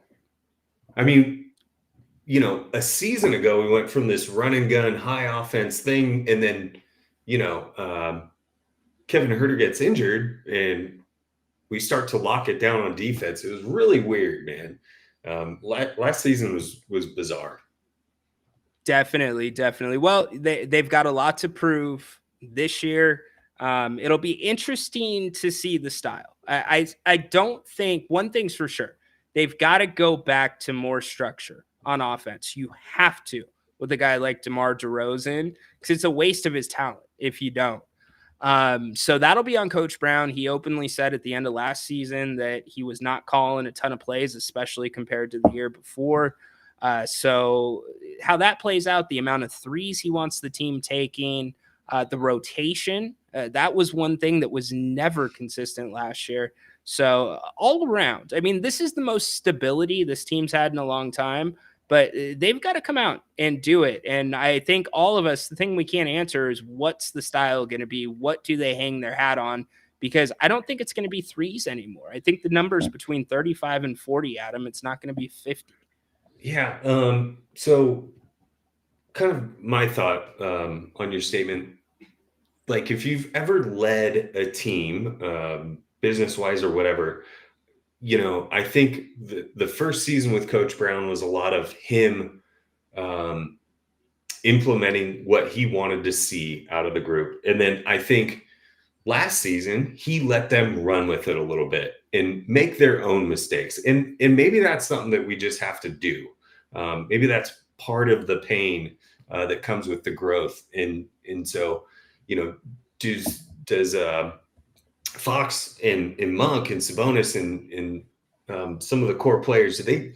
I mean, a season ago, we went from this run and gun high offense thing. And then, Kevin Huerter gets injured and we start to lock it down on defense. It was really weird, man. Last season was bizarre. Definitely. Well, they've got a lot to prove this year. It'll be interesting to see the style. I don't think one thing's for sure. They've got to go back to more structure on offense. You have to with a guy like DeMar DeRozan because it's a waste of his talent if you don't. So that'll be on Coach Brown. He openly said at the end of last season that he was not calling a ton of plays, especially compared to the year before. So how that plays out, the amount of threes he wants the team taking, the rotation, that was one thing that was never consistent last year. So all around, I mean, this is the most stability this team's had in a long time. But they've got to come out and do it. And I think all of us, the thing we can't answer is what's the style going to be? What do they hang their hat on? Because I don't think it's going to be threes anymore. I think the number's between 35 and 40, Adam. It's not going to be 50. Yeah. So kind of my thought on your statement, like if you've ever led a team business-wise or whatever, I think the first season with Coach Brown was a lot of him implementing what he wanted to see out of the group. And then I think last season, he let them run with it a little bit and make their own mistakes. And maybe that's something that we just have to do. Maybe that's part of the pain that comes with the growth. And so, does Fox and Monk and Sabonis and some of the core players, do they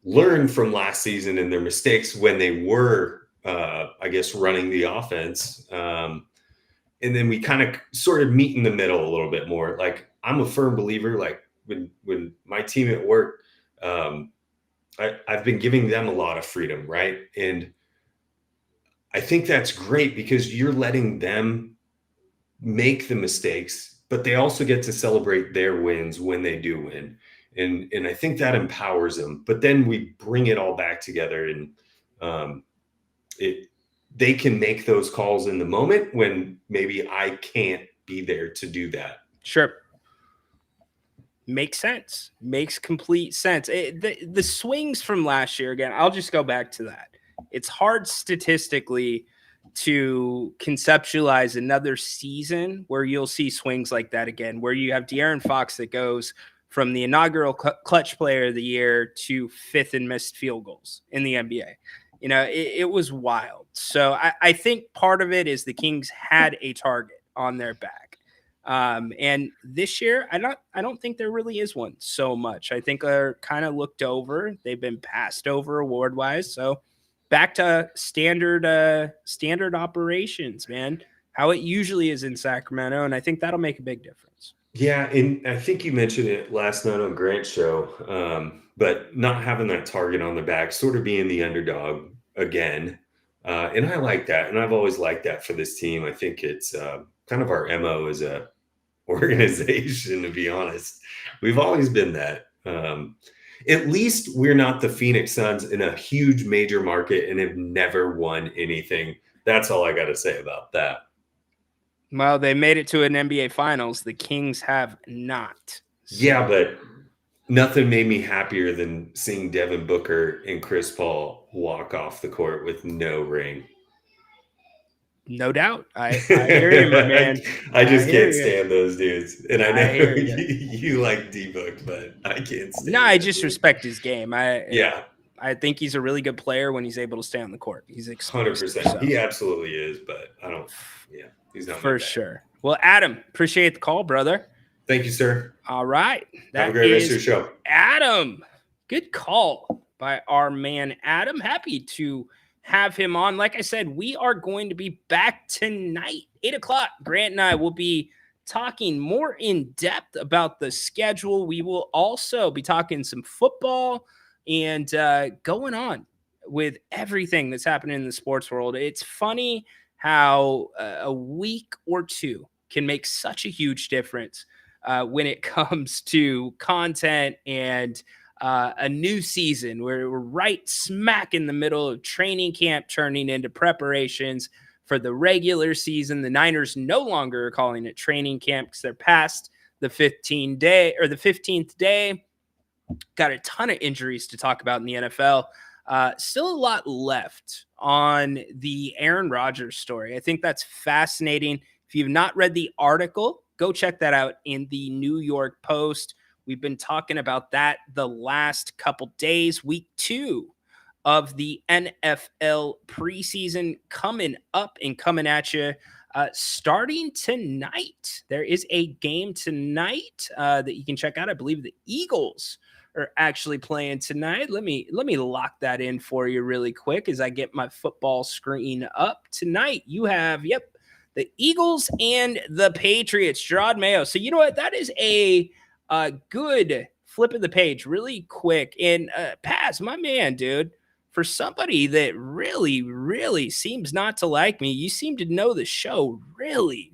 learn from last season and their mistakes when they were, I guess, running the offense. And then we kind of sort of meet in the middle a little bit more. Like, I'm a firm believer, like when my team at work, I've been giving them a lot of freedom, right? And I think that's great because you're letting them make the mistakes, but they also get to celebrate their wins when they do win. And I think that empowers them. But then we bring it all back together, and they can make those calls in the moment when maybe I can't be there to do that. Sure. Makes sense. Makes complete sense. The swings from last year, again, I'll just go back to that. It's hard statistically to conceptualize another season where you'll see swings like that again, where you have De'Aaron Fox that goes from the inaugural clutch player of the year to 5th in missed field goals in the NBA. You know, it was wild. So I think part of it is the Kings had a target on their back. And this year, I don't think there really is one so much. I think they're kind of looked over. They've been passed over award-wise. So back to standard operations, man, how it usually is in Sacramento. And I think that'll make a big difference. Yeah, and I think you mentioned it last night on Grant's show, but not having that target on the back, sort of being the underdog again. And I like that. And I've always liked that for this team. I think it's kind of our MO as a organization, to be honest. We've always been that. At least we're not the Phoenix Suns in a huge major market and have never won anything. That's all I got to say about that. Well, they made it to an NBA Finals. The Kings have not. So. Yeah, but nothing made me happier than seeing Devin Booker and Chris Paul walk off the court with no ring. No doubt. I hear you, my man. I just can't stand those dudes. And I know you like D-Book, but I can't stand No, I just respect his game. Yeah. I think he's a really good player when he's able to stay on the court. He's explosive. 100%. So. He absolutely is, but I don't – he's not for sure. Well, Adam, appreciate the call, brother. Thank you, sir. All right. Have a great rest of your show. Adam. Good call by our man, Adam. Happy to have him on. Like I said, we are going to be back tonight, 8:00. Grant and I will be talking more in depth about the schedule. We will also be talking some football and going on with everything that's happening in the sports world. It's funny how a week or two can make such a huge difference when it comes to content and a new season where we're right smack in the middle of training camp turning into preparations for the regular season. The Niners no longer are calling it training camp because they're past the 15th day. Got a ton of injuries to talk about in the NFL. Still a lot left on the Aaron Rodgers story. I think that's fascinating. If you've not read the article, go check that out in the New York Post. We've been talking about that the last couple days. Week 2 of the NFL preseason coming up and coming at you. Starting tonight, there is a game tonight that you can check out. I believe the Eagles are actually playing tonight. Let me lock that in for you really quick as I get my football screen up. Tonight, you have, the Eagles and the Patriots. Gerard Mayo. So you know what? That is a good flip of the page really quick. And Paz, my man, dude, for somebody that really, really seems not to like me, you seem to know the show really,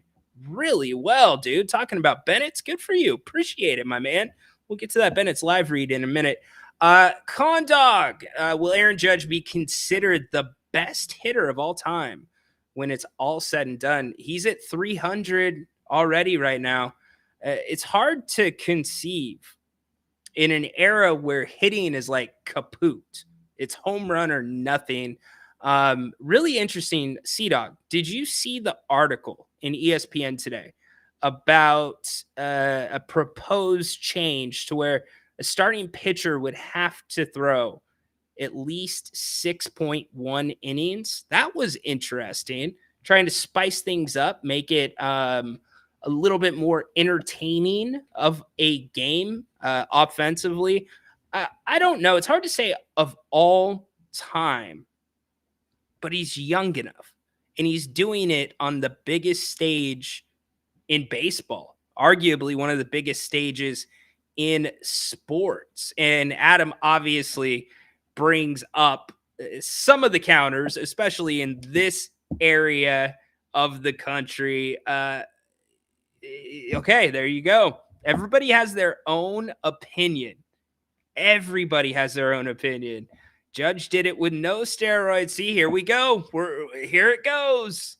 really well, dude. Talking about Bennett's, good for you. Appreciate it, my man. We'll get to that Bennett's live read in a minute. Condog, will Aaron Judge be considered the best hitter of all time when it's all said and done? He's at 300 already right now. It's hard to conceive in an era where hitting is like kaput. It's home run or nothing. Really interesting. C-Dog, did you see the article in ESPN today about a proposed change to where a starting pitcher would have to throw at least 6.1 innings? That was interesting. Trying to spice things up, make it a little bit more entertaining of a game offensively. I don't know. It's hard to say of all time, but he's young enough and he's doing it on the biggest stage in baseball, arguably one of the biggest stages in sports. And Adam obviously brings up some of the counters, especially in this area of the country. Okay, there you go. Everybody has their own opinion. Everybody has their own opinion. Judge did it with no steroids. See, here we go. Here it goes.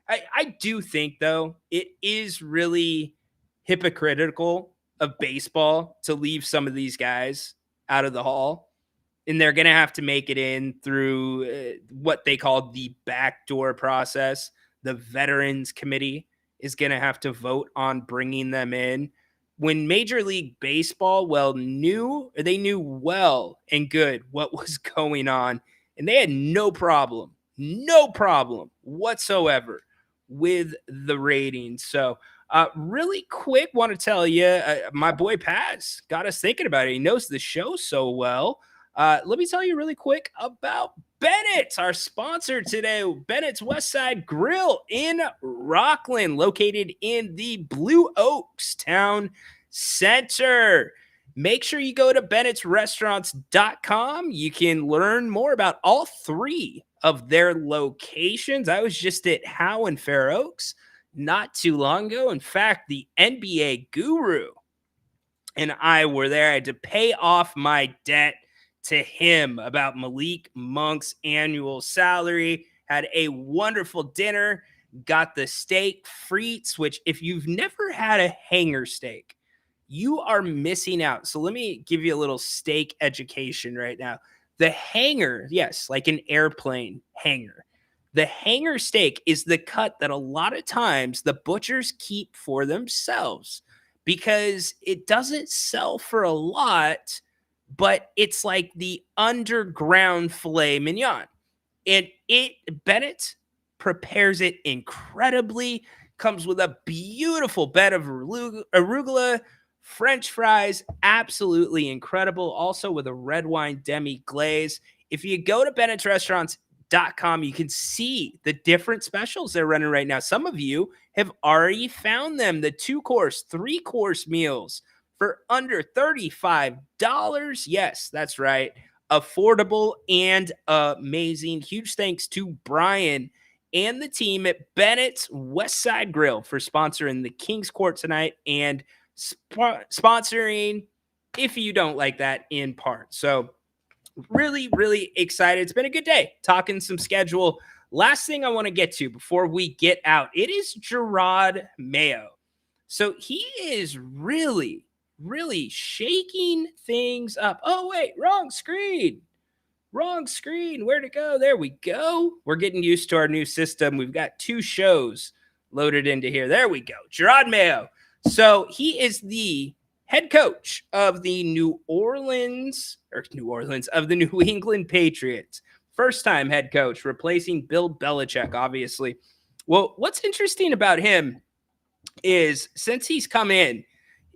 I do think, though, it is really hypocritical of baseball to leave some of these guys out of the hall. And they're going to have to make it in through what they call the backdoor process. The Veterans Committee is going to have to vote on bringing them in. When Major League Baseball, knew well and good what was going on, and they had no problem whatsoever with the ratings. So really quick, want to tell you, my boy Paz got us thinking about it. He knows the show so well. Let me tell you really quick about Bennett's, our sponsor today. Bennett's Westside Grill in Rockland, located in the Blue Oaks Town Center. Make sure you go to bennettsrestaurants.com. You can learn more about all three of their locations. I was just at Howe and Fair Oaks not too long ago. In fact, the NBA guru and I were there. I had to pay off my debt to him about Malik Monk's annual salary. Had a wonderful dinner, got the steak frites, which if you've never had a hanger steak, you are missing out. So let me give you a little steak education right now. The hanger, yes, like an airplane hanger. The hanger steak is the cut that a lot of times the butchers keep for themselves because it doesn't sell for a lot, but it's like the underground filet mignon. And Bennett prepares it incredibly, comes with a beautiful bed of arugula, French fries, absolutely incredible. Also with a red wine demi glaze. If you go to bennettsrestaurants.com, you can see the different specials they're running right now. Some of you have already found them. The 2-course, 3-course meals for under $35. Yes, that's right. Affordable and amazing. Huge thanks to Brian and the team at Bennett's Westside Grill for sponsoring the King's Court tonight and sponsoring If You Don't Like That in part. So really, really excited. It's been a good day talking some schedule. Last thing I want to get to before we get out, it is Jerod Mayo. So he is really shaking things up. Oh, wait, wrong screen. Where'd it go? There we go. We're getting used to our new system. We've got 2 shows loaded into here. There we go. Jerod Mayo. So he is the head coach of the New England Patriots. First-time head coach, replacing Bill Belichick, obviously. Well, what's interesting about him is since he's come in,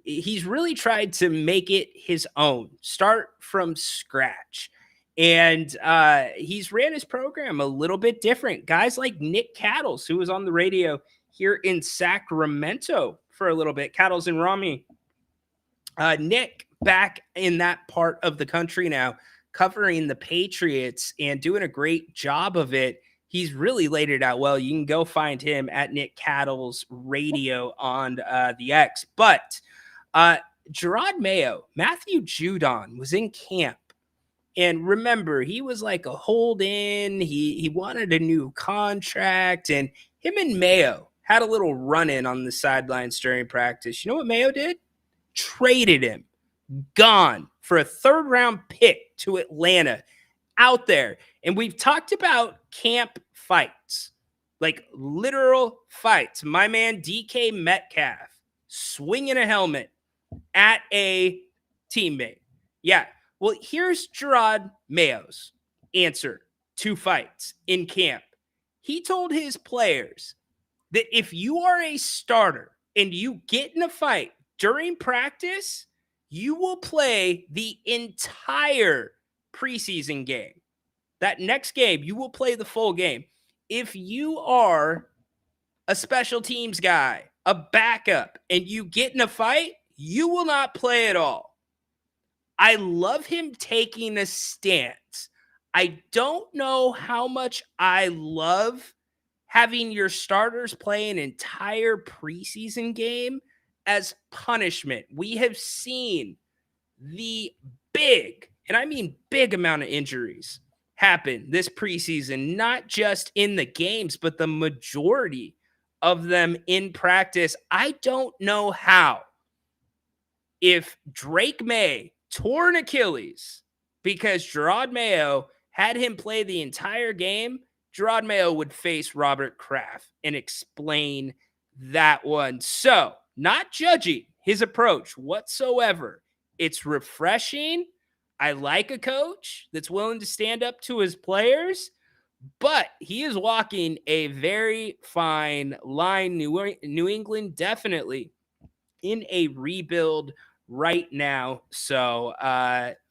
he's really tried to make it his own, start from scratch. And he's ran his program a little bit different. Guys like Nick Cattles, who was on the radio here in Sacramento for a little bit, Cattles and Rami. Nick back in that part of the country now, covering the Patriots and doing a great job of it. He's really laid it out well. You can go find him at Nick Cattles Radio on the X. But Jerod Mayo, Matthew Judon was in camp. And remember, he was like a hold-in. He wanted a new contract. And him and Mayo had a little run-in on the sidelines during practice. You know what Mayo did? Traded him. Gone for a 3rd-round pick to Atlanta. Out there. And we've talked about camp fights. Like literal fights. My man DK Metcalf swinging a helmet at a teammate. Yeah. Well, here's Jerod Mayo's answer to fights in camp. He told his players that if you are a starter and you get in a fight during practice, you will play the entire preseason game. That next game, you will play the full game. If you are a special teams guy, a backup, and you get in a fight, you will not play at all. I love him taking a stance. I don't know how much I love having your starters play an entire preseason game as punishment. We have seen the big, and I mean big amount of injuries happen this preseason, not just in the games, but the majority of them in practice. I don't know how, if Drake May tore an Achilles because Gerard Mayo had him play the entire game, Gerard Mayo would face Robert Kraft and explain that one. So, not judging his approach whatsoever. It's refreshing. I like a coach that's willing to stand up to his players, but he is walking a very fine line. New England definitely in a rebuild right now. So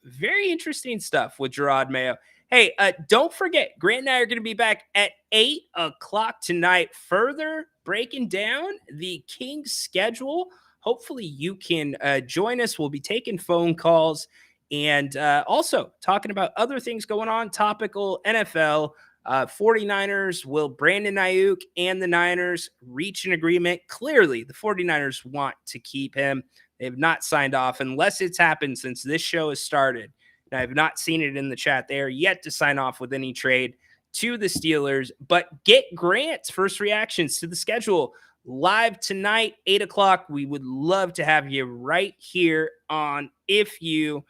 very interesting stuff with Gerard Mayo. Hey, don't forget, Grant and I are going to be back at 8 o'clock tonight, further breaking down the Kings schedule. Hopefully you can join us. We'll be taking phone calls and also talking about other things going on, topical NFL. 49ers, will Brandon Ayuk and the Niners reach an agreement? Clearly, the 49ers want to keep him. They have not signed off unless it's happened since this show has started. And I have not seen it in the chat. They are yet to sign off with any trade to the Steelers. But get Grant's first reactions to the schedule live tonight, 8 o'clock. We would love to have you right here on If You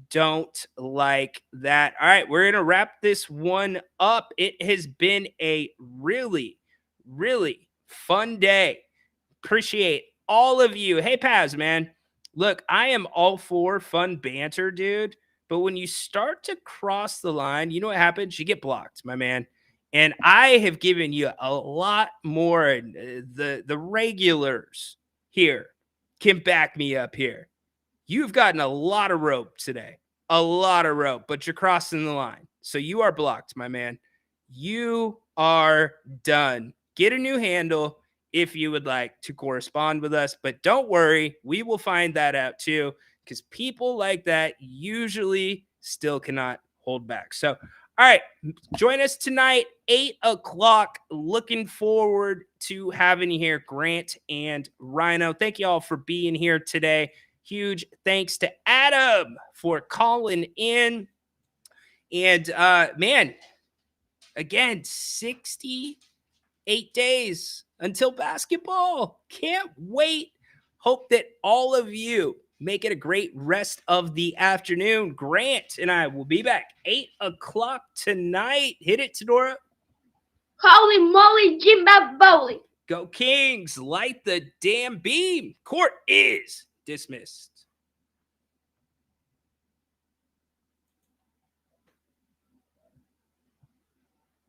Don't Like That. All right, we're going to wrap this one up. It has been a really, really fun day. Appreciate all of you. Hey, Paz, man. Look, I am all for fun banter, dude. But when you start to cross the line, you know what happens? You get blocked, my man. And I have given you a lot more. The regulars here can back me up here. You've gotten a lot of rope today, a lot of rope, but you're crossing the line. So you are blocked, my man. You are done. Get a new handle if you would like to correspond with us, but don't worry, we will find that out too, because people like that usually still cannot hold back. So, all right, join us tonight, 8 o'clock. Looking forward to having you here, Grant and Rhino. Thank you all for being here today. Huge thanks to Adam for calling in. And man, again, 68 days until basketball. Can't wait. Hope that all of you make it a great rest of the afternoon. Grant and I will be back 8 o'clock tonight. Hit it, Tedora. Holy moly, Jimbaboli. Go Kings. Light the damn beam. Court is dismissed.